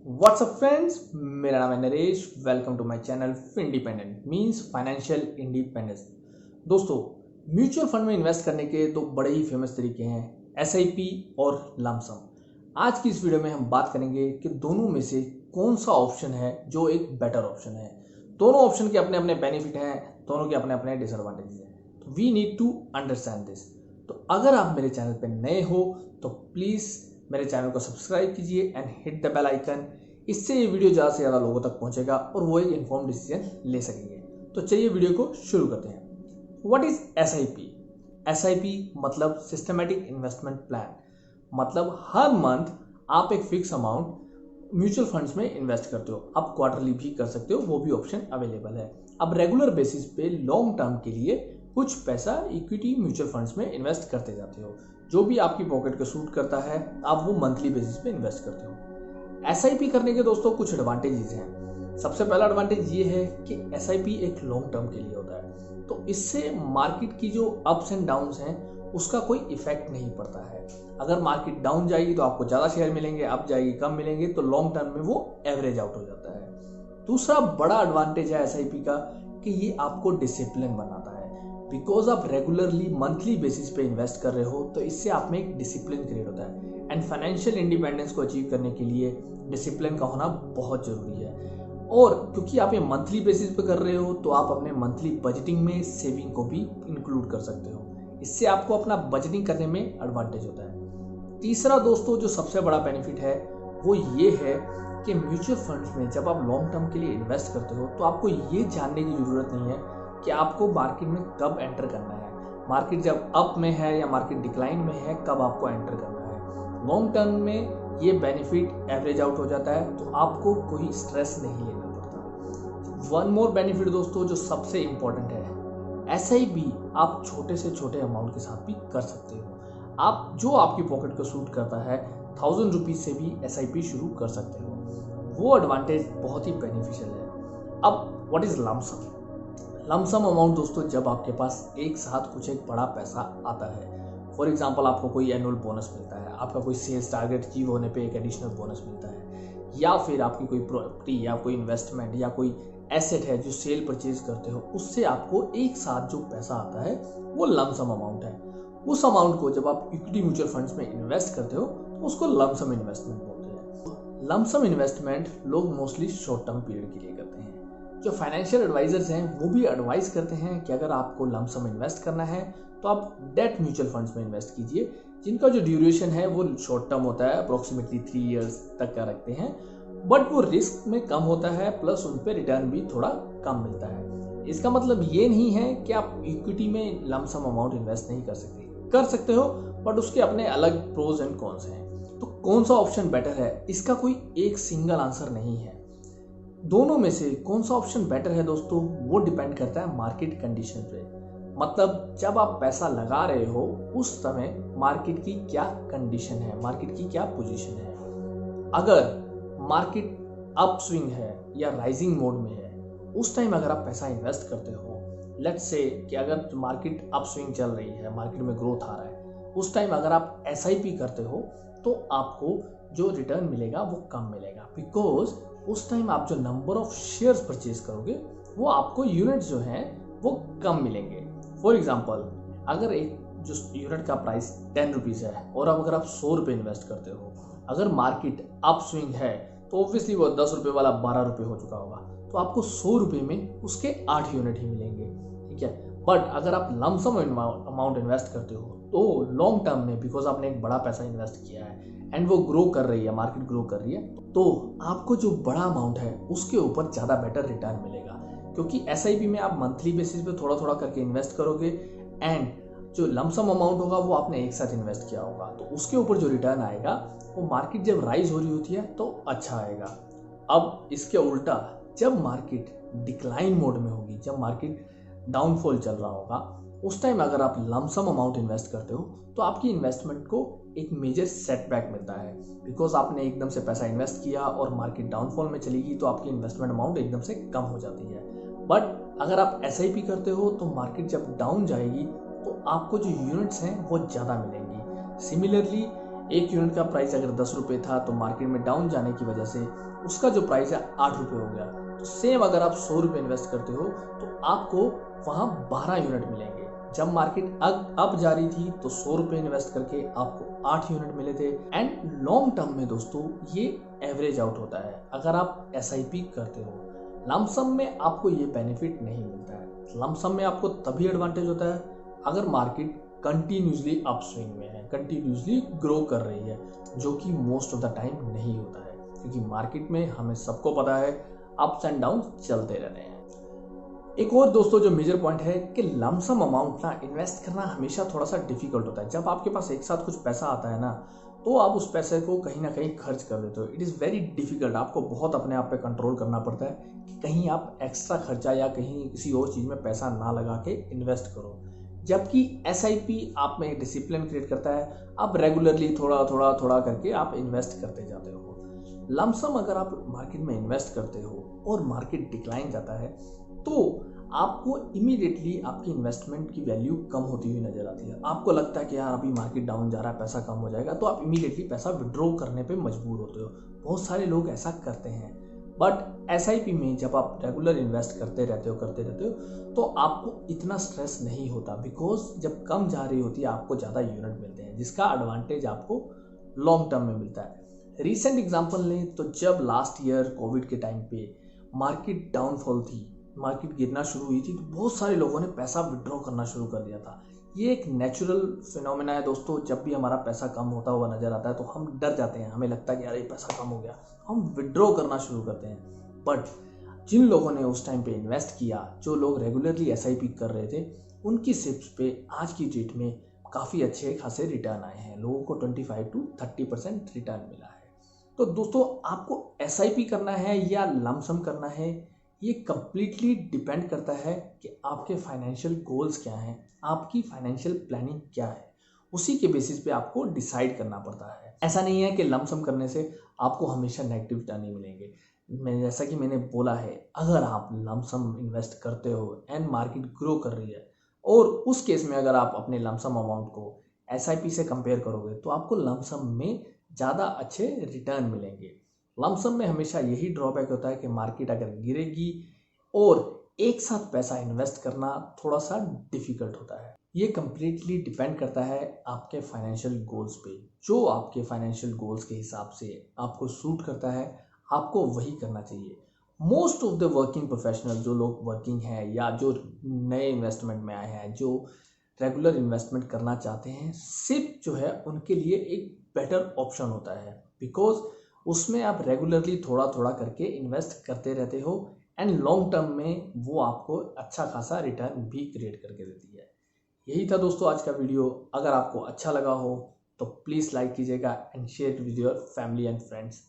WhatsApp friends, मेरा नाम है Naresh. Welcome to my channel independent means financial independence. दोस्तों, म्यूचुअल फंड में इन्वेस्ट करने के दो बड़े ही फेमस तरीके हैं, एसआईपी और लमसम। आज की इस वीडियो में हम बात करेंगे कि दोनों में से कौन सा ऑप्शन है जो एक बेटर ऑप्शन है। दोनों ऑप्शन के अपने अपने बेनिफिट हैं, दोनों के अपने अपने डिसएडवांटेज हैं। तो we need to understand this. तो अगर आप मेरे चैनल पर नए हो तो प्लीज़ मेरे चैनल को सब्सक्राइब कीजिए and hit the bell icon. इससे ये वीडियो ज़्यादा से ज़्यादा लोगों तक पहुंचेगा और वो एक इन्फॉर्म डिसीजन ले सकेंगे। तो चलिए वीडियो को शुरू करते हैं। What is SIP? एसआईपी मतलब सिस्टमैटिक इन्वेस्टमेंट प्लान। मतलब हर मंथ आप एक फिक्स अमाउंट म्यूचुअल फंड्स में इन्वेस्ट करते हो। आप क्वार्टरली भी कर सकते हो, वो भी ऑप्शन अवेलेबल है। अब रेगुलर बेसिस पे लॉन्ग टर्म के लिए कुछ पैसा इक्विटी म्यूचुअल फंड्स में इन्वेस्ट करते जाते हो। जो भी आपकी पॉकेट को सूट करता है आप वो मंथली बेसिस पे इन्वेस्ट करते हो। एसआईपी करने के दोस्तों कुछ एडवांटेजेस हैं। सबसे पहला एडवांटेज ये है कि एसआईपी एक लॉन्ग टर्म के लिए होता है, तो इससे मार्केट की जो अप्स एंड डाउन्स हैं उसका कोई इफेक्ट नहीं पड़ता है। अगर मार्केट डाउन जाएगी तो आपको ज़्यादा शेयर मिलेंगे, अप जाएगी कम मिलेंगे, तो लॉन्ग टर्म में वो एवरेज आउट हो जाता है। दूसरा बड़ा एडवांटेज है एसआईपी का कि ये आपको डिसिप्लिन बनाता है। बिकॉज आप रेगुलरली मंथली बेसिस पे इन्वेस्ट कर रहे हो तो इससे आप में एक डिसिप्लिन क्रिएट होता है। एंड फाइनेंशियल इंडिपेंडेंस को अचीव करने के लिए डिसिप्लिन का होना बहुत जरूरी है। और क्योंकि आप ये मंथली बेसिस पे कर रहे हो तो आप अपने मंथली बजटिंग में सेविंग को भी इंक्लूड कर सकते हो। इससे आपको अपना बजटिंग करने में एडवांटेज होता है। तीसरा दोस्तों जो सबसे बड़ा बेनिफिट है वो ये है कि म्यूचुअल फंड्स में जब आप लॉन्ग टर्म के लिए इन्वेस्ट करते हो तो आपको ये जानने की जरूरत नहीं है कि आपको मार्केट में कब एंटर करना है। मार्केट जब अप में है या मार्केट डिक्लाइन में है, कब आपको एंटर करना है। लॉन्ग टर्म में ये बेनिफिट एवरेज आउट हो जाता है, तो आपको कोई स्ट्रेस नहीं लेना पड़ता। वन मोर बेनिफिट दोस्तों जो सबसे इंपॉर्टेंट है, एसआईपी आप छोटे से छोटे अमाउंट के साथ भी कर सकते हो। आप जो आपकी पॉकेट को सूट करता है 1000 रुपीज से भी एसआईपी शुरू कर सकते हो। वो एडवांटेज बहुत ही बेनिफिशियल है। अब what is lump sum? Lump sum amount दोस्तों जब आपके पास एक साथ कुछ एक बड़ा पैसा आता है। फॉर एग्जांपल आपको कोई एनुअल बोनस मिलता है, आपका कोई सेल्स टारगेट अचीव होने पे एक एडिशनल बोनस मिलता है, या फिर आपकी कोई प्रॉपर्टी या कोई इन्वेस्टमेंट या कोई एसेट है जो सेल परचेज करते हो, उससे आपको एक साथ जो पैसा आता है वो लमसम अमाउंट है। उस अमाउंट को जब आप इक्विटी म्यूचुअल फंड्स में इन्वेस्ट करते हो तो उसको लमसम इन्वेस्टमेंट बोलते हैं। लमसम इन्वेस्टमेंट लोग मोस्टली शॉर्ट टर्म पीरियड के लिए करते हैं। जो फाइनेंशियल एडवाइजर्स हैं वो भी एडवाइस करते हैं कि अगर आपको लमसम इन्वेस्ट करना है तो आप डेट म्यूचुअल फंड्स में इन्वेस्ट कीजिए, जिनका जो ड्यूरेशन है वो शॉर्ट टर्म होता है, अप्रोक्सीमेटली 3 इयर्स तक का रखते हैं। बट वो रिस्क में कम होता है, प्लस उन पर रिटर्न भी थोड़ा कम मिलता है। इसका मतलब ये नहीं है कि आप इक्विटी में लमसम अमाउंट इन्वेस्ट नहीं कर सकते हो, बट उसके अपने अलग प्रोज एंड कॉन्स हैं। तो कौन सा ऑप्शन बेटर है, इसका कोई एक सिंगल आंसर नहीं है। दोनों में से कौन सा ऑप्शन बेटर है दोस्तों वो डिपेंड करता है मार्केट कंडीशन पे। मतलब जब आप पैसा लगा रहे हो उस समय मार्केट की क्या कंडीशन है, मार्केट की क्या पोजीशन है। अगर मार्केट अप स्विंग है या राइजिंग मोड में है, उस टाइम अगर आप पैसा इन्वेस्ट करते हो, लेट्स से कि अगर मार्केट अप स्विंग चल रही है, मार्केट में ग्रोथ आ रहा है, उस टाइम अगर आप एसआईपी करते हो तो आपको जो रिटर्न मिलेगा वो कम मिलेगा। बिकॉज उस टाइम आप जो नंबर ऑफ शेयर्स परचेज करोगे वो आपको यूनिट्स जो हैं वो कम मिलेंगे। फॉर एग्जांपल अगर एक जो यूनिट का प्राइस 10 रुपीज़ है और अब अगर आप 100 रुपये इन्वेस्ट करते हो, अगर मार्केट अप स्विंग है तो ऑब्वियसली वो 10 रुपये वाला 12 रुपये हो चुका होगा, तो आपको 100 रुपये में उसके 8 यूनिट ही मिलेंगे। ठीक है, बट अगर आप लमसम अमाउंट इन्वेस्ट करते हो तो लॉन्ग टर्म में, बिकॉज आपने एक बड़ा पैसा इन्वेस्ट किया है एंड वो ग्रो कर रही है, मार्केट ग्रो कर रही है, तो आपको जो बड़ा अमाउंट है उसके ऊपर ज़्यादा बेटर रिटर्न मिलेगा। क्योंकि एसआईपी में आप मंथली बेसिस पे थोड़ा थोड़ा करके इन्वेस्ट करोगे एंड जो लमसम अमाउंट होगा वो आपने एक साथ इन्वेस्ट किया होगा, तो उसके ऊपर जो रिटर्न आएगा वो मार्केट जब राइज हो रही होती है तो अच्छा आएगा। अब इसके उल्टा जब मार्केट डिक्लाइन मोड में होगी, जब मार्केट डाउनफॉल चल रहा होगा, उस टाइम अगर आप लमसम अमाउंट इन्वेस्ट करते हो तो आपकी इन्वेस्टमेंट को एक मेजर सेटबैक मिलता है। बिकॉज आपने एकदम से पैसा इन्वेस्ट किया और मार्केट डाउनफॉल में चली गई तो आपकी इन्वेस्टमेंट अमाउंट एकदम से कम हो जाती है। बट अगर आप एसआईपी करते हो तो मार्केट जब डाउन जाएगी तो आपको जो यूनिट्स हैं वो ज़्यादा मिलेंगी। सिमिलरली एक यूनिट का प्राइस अगर 10 रुपये था तो मार्केट में डाउन जाने की वजह से उसका जो प्राइस है 8 रुपये हो गया। तो सेम अगर आप 100 रुपये इन्वेस्ट करते हो तो आपको वहाँ 12 यूनिट मिलेंगे। जब मार्केट अप जा रही थी तो 100 रुपये इन्वेस्ट करके आपको 8 यूनिट मिले थे। एंड लॉन्ग टर्म में दोस्तों ये एवरेज आउट होता है। अगर आप SIP करते हो, लमसम में आपको ये बेनिफिट नहीं मिलता है। लमसम में आपको तभी एडवांटेज होता है अगर मार्केट कंटिन्यूसली अपस्विंग में है, कंटिन्यूसली ग्रो कर रही है, जो कि मोस्ट ऑफ द टाइम नहीं होता है, क्योंकि मार्केट में हमें सबको पता है अप्स एंड डाउन चलते रहते हैं। एक और दोस्तों जो मेजर पॉइंट है कि लमसम अमाउंट ना इन्वेस्ट करना हमेशा थोड़ा सा डिफिकल्ट होता है। जब आपके पास एक साथ कुछ पैसा आता है ना, तो आप उस पैसे को कहीं ना कहीं खर्च कर देते हो। It is very difficult. आपको बहुत अपने आप पे कंट्रोल करना पड़ता है कि कहीं आप एक्स्ट्रा खर्चा या कहीं किसी और चीज़ में पैसा ना लगा के इन्वेस्ट करो। जबकि SIP आप में डिसिप्लिन क्रिएट करता है। आप रेगुलरली थोड़ा थोड़ा थोड़ा करके आप इन्वेस्ट करते जाते हो। लमसम अगर आप मार्केट में इन्वेस्ट करते हो और मार्केट डिक्लाइन जाता है तो आपको इमीडिएटली आपकी इन्वेस्टमेंट की वैल्यू कम होती हुई नजर आती है। आपको लगता है कि यार अभी मार्केट डाउन जा रहा है, पैसा कम हो जाएगा, तो आप इमीडिएटली पैसा विड्रॉ करने पे मजबूर होते हो। बहुत सारे लोग ऐसा करते हैं। बट SIP में जब आप रेगुलर इन्वेस्ट करते रहते हो तो आपको इतना स्ट्रेस नहीं होता, बिकॉज जब कम जा रही होती है आपको ज़्यादा यूनिट मिलते हैं, जिसका एडवांटेज आपको लॉन्ग टर्म में मिलता है। रिसेंट एग्जाम्पल लें तो जब लास्ट ईयर कोविड के टाइम पे मार्केट डाउनफॉल थी, मार्केट गिरना शुरू हुई थी, तो बहुत सारे लोगों ने पैसा विड्रॉ करना शुरू कर दिया था। ये एक नेचुरल फिनोमेना है दोस्तों। जब भी हमारा पैसा कम होता हुआ नजर आता है तो हम डर जाते हैं, हमें लगता है कि यार ये पैसा कम हो गया, हम विड्रॉ करना शुरू करते हैं। बट जिन लोगों ने उस टाइम पे इन्वेस्ट किया, जो लोग रेगुलरली SIP कर रहे थे, उनकी सिप्स पे आज की डेट में काफ़ी अच्छे खासे रिटर्न आए हैं। लोगों को 25 to 30% रिटर्न मिला है। तो दोस्तों आपको SIP करना है या लमसम करना है, ये कम्प्लीटली डिपेंड करता है कि आपके फाइनेंशियल गोल्स क्या हैं, आपकी फाइनेंशियल प्लानिंग क्या है। उसी के बेसिस पे आपको डिसाइड करना पड़ता है। ऐसा नहीं है कि लमसम करने से आपको हमेशा नेगेटिव रिटर्न ही मिलेंगे। जैसा कि मैंने बोला है, अगर आप लमसम इन्वेस्ट करते हो एंड मार्केट ग्रो कर रही है, और उस केस में अगर आप अपने लमसम अमाउंट को SIP से कंपेयर करोगे तो आपको लमसम में ज़्यादा अच्छे रिटर्न मिलेंगे। लमसम में हमेशा यही ड्रॉबैक होता है कि मार्केट अगर गिरेगी और एक साथ पैसा इन्वेस्ट करना थोड़ा सा डिफिकल्ट होता है। ये कम्प्लीटली डिपेंड करता है आपके फाइनेंशियल गोल्स पे। जो आपके फाइनेंशियल गोल्स के हिसाब से आपको सूट करता है, आपको वही करना चाहिए। Most of the working professional, जो लोग वर्किंग हैं या जो नए इन्वेस्टमेंट में आए हैं, जो रेगुलर इन्वेस्टमेंट करना चाहते हैं, SIP जो है उनके लिए एक बेटर ऑप्शन होता है, बिकॉज उसमें आप रेगुलरली थोड़ा थोड़ा करके इन्वेस्ट करते रहते हो एंड लॉन्ग टर्म में वो आपको अच्छा खासा रिटर्न भी क्रिएट करके देती है। यही था दोस्तों आज का वीडियो। अगर आपको अच्छा लगा हो तो प्लीज़ लाइक कीजिएगा and share with your family and friends.